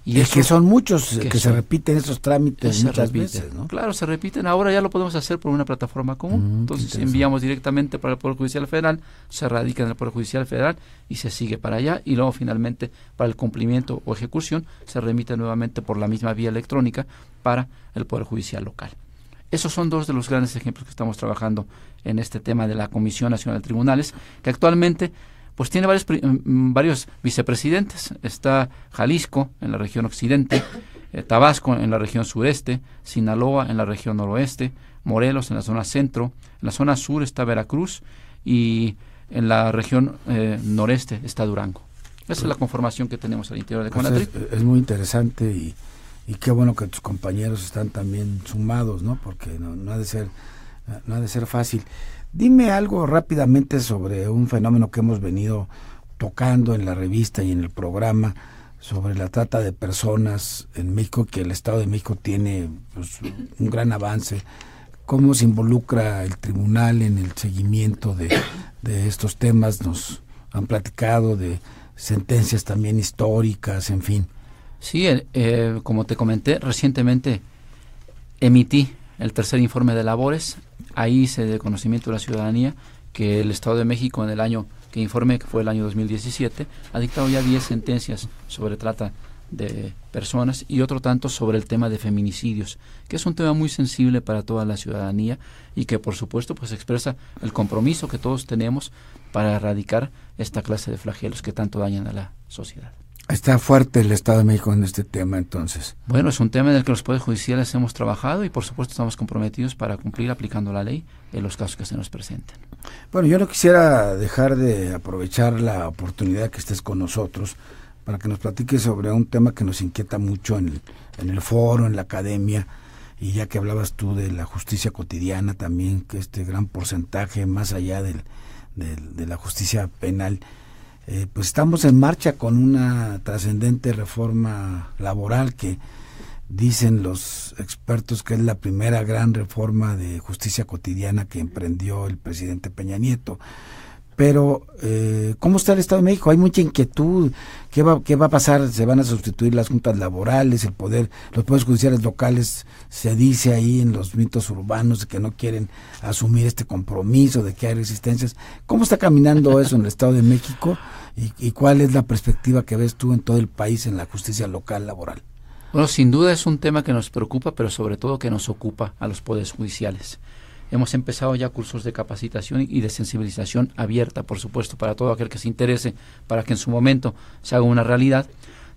Y es que son muchos que se repiten esos trámites muchas veces, ¿no?
Claro, se repiten. Ahora ya lo podemos hacer por una plataforma común. Entonces enviamos directamente para el Poder Judicial Federal, se radica en el Poder Judicial Federal y se sigue para allá. Y luego finalmente para el cumplimiento o ejecución se remite nuevamente por la misma vía electrónica para el Poder Judicial local. Esos son dos de los grandes ejemplos que estamos trabajando en este tema de la Comisión Nacional de Tribunales, que actualmente pues tiene varios vicepresidentes. Está Jalisco en la región occidente, Tabasco en la región sureste, Sinaloa en la región noroeste, Morelos en la zona centro, en la zona sur está Veracruz y en la región noreste está Durango. Esa es la conformación que tenemos al interior de CONATRIP.
Es muy interesante y qué bueno que tus compañeros están también sumados, ¿no? Porque no ha de ser fácil. Dime algo rápidamente sobre un fenómeno que hemos venido tocando en la revista y en el programa sobre la trata de personas en México, que el Estado de México tiene pues, un gran avance. ¿Cómo se involucra el tribunal en el seguimiento de estos temas? Nos han platicado de sentencias también históricas, en fin.
Sí, como te comenté, recientemente emití el tercer informe de labores. Ahí hice de conocimiento de la ciudadanía que el Estado de México en el año que informé, que fue el año 2017, ha dictado ya 10 sentencias sobre trata de personas y otro tanto sobre el tema de feminicidios, que es un tema muy sensible para toda la ciudadanía y que por supuesto pues expresa el compromiso que todos tenemos para erradicar esta clase de flagelos que tanto dañan a la sociedad.
Está fuerte el Estado de México en este tema, entonces.
Bueno, es un tema en el que los poderes judiciales hemos trabajado y por supuesto estamos comprometidos para cumplir aplicando la ley en los casos que se nos presenten.
Bueno, yo no quisiera dejar de aprovechar la oportunidad que estés con nosotros para que nos platiques sobre un tema que nos inquieta mucho en el foro, en la academia, y ya que hablabas tú de la justicia cotidiana también, que este gran porcentaje más allá de la justicia penal, pues estamos en marcha con una trascendente reforma laboral que dicen los expertos que es la primera gran reforma de justicia cotidiana que emprendió el presidente Peña Nieto. Pero, ¿cómo está el Estado de México? Hay mucha inquietud. ¿Qué va a pasar? ¿Se van a sustituir las juntas laborales, los poderes judiciales locales? Se dice ahí en los mitos urbanos que no quieren asumir este compromiso, de que hay resistencias. ¿Cómo está caminando eso en el Estado de México? ¿Y cuál es la perspectiva que ves tú en todo el país en la justicia local laboral?
Bueno, sin duda es un tema que nos preocupa, pero sobre todo que nos ocupa a los poderes judiciales. Hemos empezado ya cursos de capacitación y de sensibilización abierta, por supuesto, para todo aquel que se interese, para que en su momento se haga una realidad.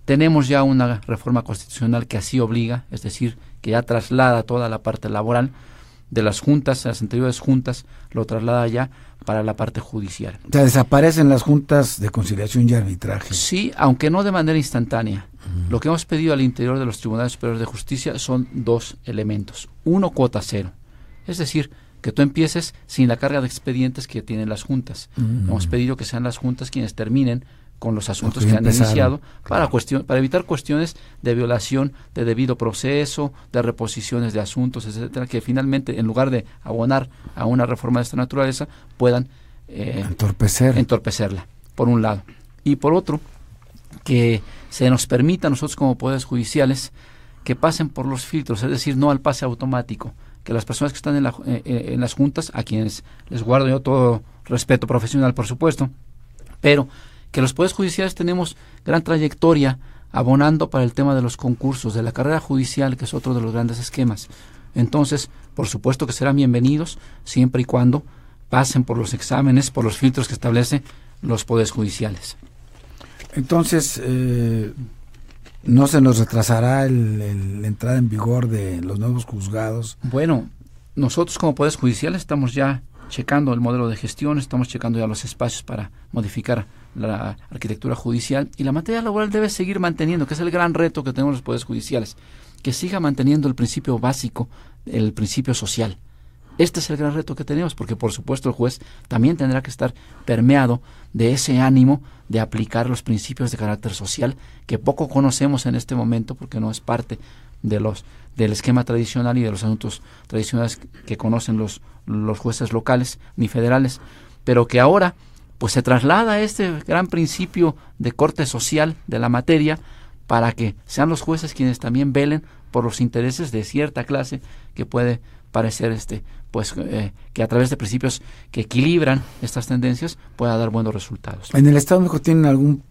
Tenemos ya una reforma constitucional que así obliga, es decir, que ya traslada toda la parte laboral de las juntas, las anteriores juntas, lo traslada ya para la parte judicial.
O sea, desaparecen las juntas de conciliación y arbitraje.
Sí, aunque no de manera instantánea. Lo que hemos pedido al interior de los tribunales superiores de justicia son dos elementos. Uno, cuota cero. Es decir, que tú empieces sin la carga de expedientes que tienen las juntas. Hemos pedido que sean las juntas quienes terminen con los asuntos que han iniciado para evitar cuestiones de violación de debido proceso, de reposiciones de asuntos, etcétera, que finalmente, en lugar de abonar a una reforma de esta naturaleza, puedan entorpecerla, por un lado. Y por otro, que se nos permita a nosotros como poderes judiciales que pasen por los filtros, es decir, no al pase automático, que las personas que están en las juntas, a quienes les guardo yo todo respeto profesional, por supuesto, pero que los poderes judiciales tenemos gran trayectoria abonando para el tema de los concursos, de la carrera judicial, que es otro de los grandes esquemas. Entonces, por supuesto que serán bienvenidos siempre y cuando pasen por los exámenes, por los filtros que establecen los poderes judiciales.
Entonces, ¿no se nos retrasará la entrada en vigor de los nuevos juzgados?
Bueno, nosotros como poderes judiciales estamos ya checando el modelo de gestión, estamos checando ya los espacios para modificar la arquitectura judicial, y la materia laboral debe seguir manteniendo, que es el gran reto que tenemos los poderes judiciales, que siga manteniendo el principio básico, el principio social. Este es el gran reto que tenemos, porque por supuesto el juez también tendrá que estar permeado de ese ánimo de aplicar los principios de carácter social que poco conocemos en este momento, porque no es parte del esquema tradicional y de los asuntos tradicionales que conocen los jueces locales ni federales, pero que ahora pues se traslada a este gran principio de corte social de la materia para que sean los jueces quienes también velen por los intereses de cierta clase que puede parecer que a través de principios que equilibran estas tendencias pueda dar buenos resultados.
¿En el Estado de México tienen algún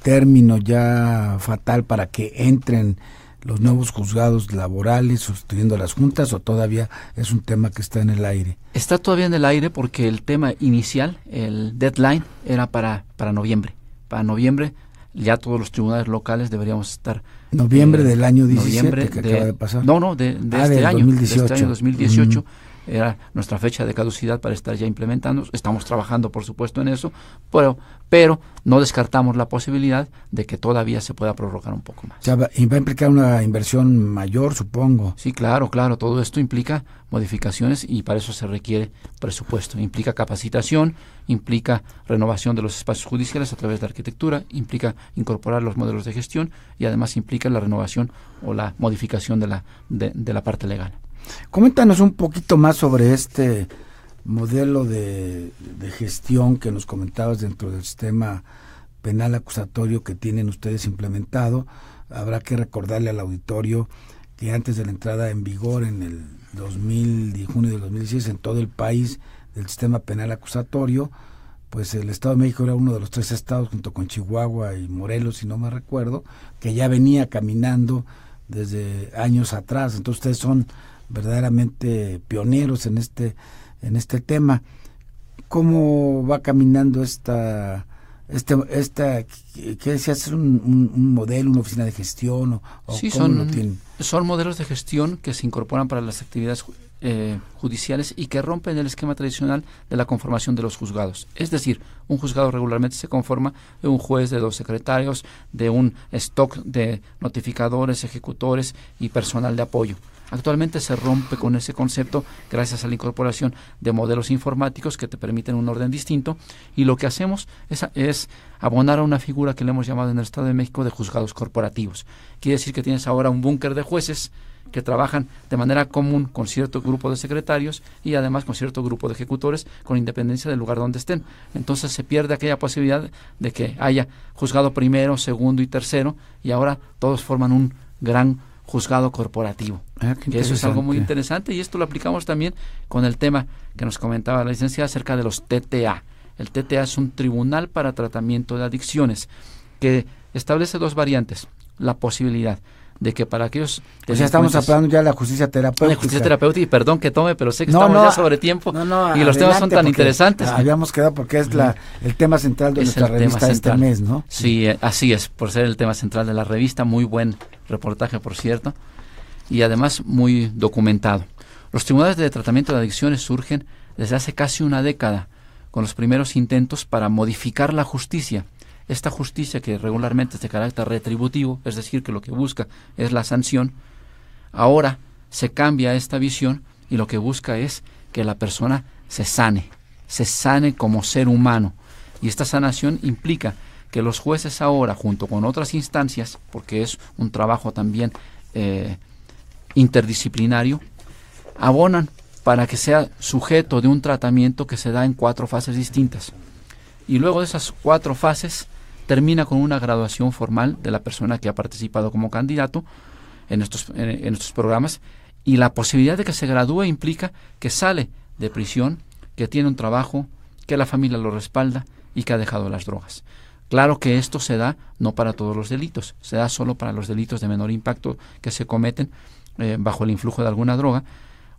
término ya fatal para que entren los nuevos juzgados laborales sustituyendo a las juntas, o todavía es un tema que está en el aire?
Está todavía en el aire porque el tema inicial, el deadline, era para noviembre. Para noviembre ya todos los tribunales locales deberíamos estar...
Noviembre del año 17 que acaba de pasar.
No, de este año.
2018.
De este año 2018 era nuestra fecha de caducidad para estar ya implementando. Estamos trabajando, por supuesto, en eso, pero no descartamos la posibilidad de que todavía se pueda prorrogar un poco más.
O sea, va a implicar una inversión mayor, supongo.
Sí, claro. Todo esto implica modificaciones y para eso se requiere presupuesto. Implica capacitación, implica renovación de los espacios judiciales a través de arquitectura, implica incorporar los modelos de gestión y además implica la renovación o la modificación de la parte legal.
Coméntanos un poquito más sobre este modelo de gestión que nos comentabas dentro del sistema penal acusatorio que tienen ustedes implementado. Habrá que recordarle al auditorio que antes de la entrada en vigor en el junio del 2016 en todo el país del sistema penal acusatorio, pues el Estado de México era uno de los 3 estados, junto con Chihuahua y Morelos, si no me recuerdo, que ya venía caminando desde años atrás. Entonces ustedes son verdaderamente pioneros en este tema. ¿Cómo va caminando esta qué decías, un modelo, una oficina de gestión?
Sí, son modelos de gestión que se incorporan para las actividades judiciales y que rompen el esquema tradicional de la conformación de los juzgados. Es decir, un juzgado regularmente se conforma de un juez, de 2 secretarios, de un stock de notificadores, ejecutores y personal de apoyo. Actualmente se rompe con ese concepto gracias a la incorporación de modelos informáticos que te permiten un orden distinto, y lo que hacemos es abonar a una figura que le hemos llamado en el Estado de México de juzgados corporativos. Quiere decir que tienes ahora un búnker de jueces que trabajan de manera común con cierto grupo de secretarios y además con cierto grupo de ejecutores, con independencia del lugar donde estén. Entonces se pierde aquella posibilidad de que haya juzgado primero, segundo y tercero, y ahora todos forman un gran juzgado corporativo. Que eso es algo muy interesante, y esto lo aplicamos también con el tema que nos comentaba la licenciada acerca de los TTA. El TTA es un tribunal para tratamiento de adicciones que establece 2 variantes. La posibilidad de que para aquellos...
Pues ya estamos hablando ya de la justicia terapéutica.
La justicia terapéutica, y perdón que tome, pero sé que estamos ya sobre tiempo y los temas son tan interesantes.
Habíamos quedado porque es el tema central de nuestra revista este mes, ¿no?
Sí, así es, por ser el tema central de la revista. Muy buen reportaje, por cierto, y además muy documentado. Los tribunales de tratamiento de adicciones surgen desde hace casi una década, con los primeros intentos para modificar la justicia. Esta justicia, que regularmente es de carácter retributivo, es decir, que lo que busca es la sanción, ahora se cambia esta visión y lo que busca es que la persona se sane como ser humano. Y esta sanación implica que los jueces ahora, junto con otras instancias, porque es un trabajo también interdisciplinario, abonan para que sea sujeto de un tratamiento que se da en 4 fases distintas. Y luego de esas 4 fases termina con una graduación formal de la persona que ha participado como candidato en estos programas, y la posibilidad de que se gradúe implica que sale de prisión, que tiene un trabajo, que la familia lo respalda y que ha dejado las drogas. Claro que esto se da no para todos los delitos, se da solo para los delitos de menor impacto que se cometen bajo el influjo de alguna droga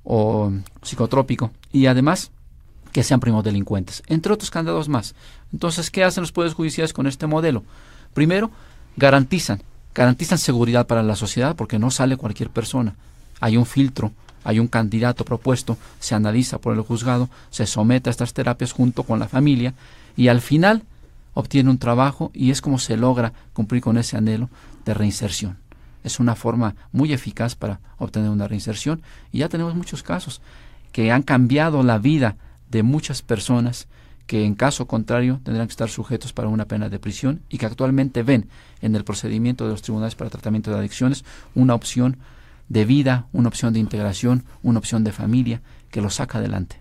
o psicotrópico, y además que sean primos delincuentes, entre otros candados más. Entonces, ¿qué hacen los poderes judiciales con este modelo? Primero, garantizan seguridad para la sociedad, porque no sale cualquier persona. Hay un filtro, hay un candidato propuesto, se analiza por el juzgado, se somete a estas terapias junto con la familia, y al final obtiene un trabajo, y es como se logra cumplir con ese anhelo de reinserción. Es una forma muy eficaz para obtener una reinserción, y ya tenemos muchos casos que han cambiado la vida de muchas personas que en caso contrario tendrán que estar sujetos para una pena de prisión, y que actualmente ven en el procedimiento de los tribunales para tratamiento de adicciones una opción de vida, una opción de integración, una opción de familia que los saca adelante.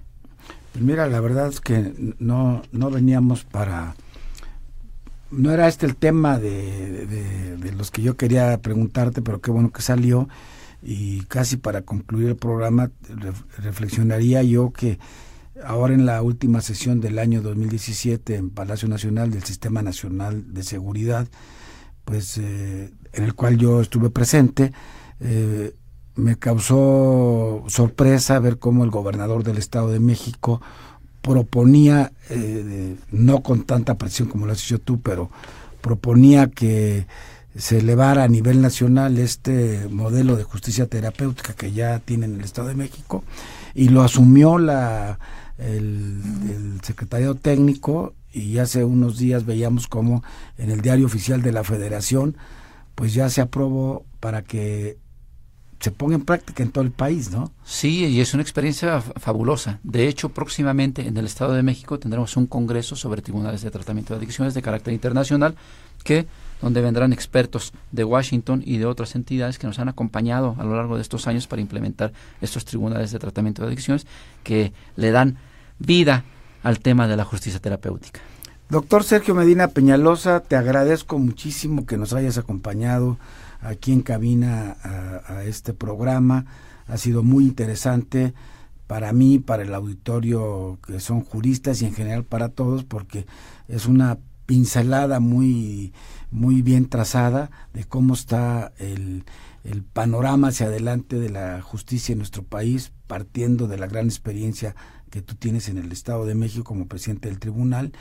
Pues mira, la verdad es que no veníamos no era este el tema de los que yo quería preguntarte, pero qué bueno que salió, y casi para concluir el programa reflexionaría yo que ahora en la última sesión del año 2017 en Palacio Nacional del Sistema Nacional de Seguridad, pues en el cual yo estuve presente, me causó sorpresa ver cómo el gobernador del Estado de México proponía, no con tanta presión como lo has hecho tú, pero proponía que se elevara a nivel nacional este modelo de justicia terapéutica que ya tiene en el Estado de México, y lo asumió el secretariado técnico, y hace unos días veíamos cómo en el Diario Oficial de la Federación pues ya se aprobó para que se ponga en práctica en todo el país, ¿no?
Sí, y es una experiencia fabulosa. De hecho, próximamente en el Estado de México tendremos un congreso sobre tribunales de tratamiento de adicciones de carácter internacional, donde vendrán expertos de Washington y de otras entidades que nos han acompañado a lo largo de estos años para implementar estos tribunales de tratamiento de adicciones que le dan vida al tema de la justicia terapéutica.
Doctor Sergio Medina Peñalosa, te agradezco muchísimo que nos hayas acompañado aquí en cabina a este programa. Ha sido muy interesante para mí, para el auditorio que son juristas y en general para todos, porque es una pincelada muy bien trazada de cómo está el panorama hacia adelante de la justicia en nuestro país, partiendo de la gran experiencia que tú tienes en el Estado de México como presidente del tribunal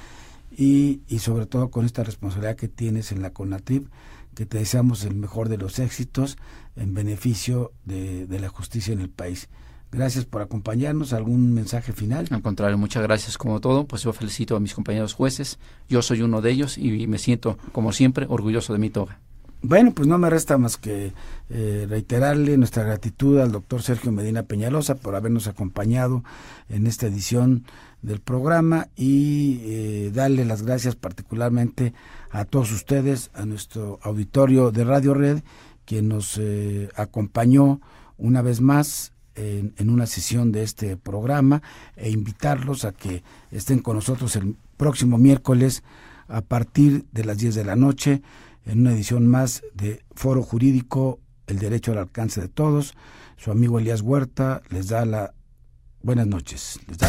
y sobre todo con esta responsabilidad que tienes en la CONATRIP, que te deseamos el mejor de los éxitos en beneficio de la justicia en el país. Gracias por acompañarnos. ¿Algún mensaje final?
Al contrario, muchas gracias. Como todo, pues yo felicito a mis compañeros jueces. Yo soy uno de ellos y me siento, como siempre, orgulloso de mi toga.
Bueno, pues no me resta más que reiterarle nuestra gratitud al doctor Sergio Medina Peñalosa por habernos acompañado en esta edición del programa y darle las gracias particularmente a todos ustedes, a nuestro auditorio de Radio Red, quien nos acompañó una vez más en una sesión de este programa, e invitarlos a que estén con nosotros el próximo miércoles a partir de las 10 de la noche en una edición más de Foro Jurídico, el derecho al alcance de todos. Su amigo Elías Huerta les da la buenas noches. Les da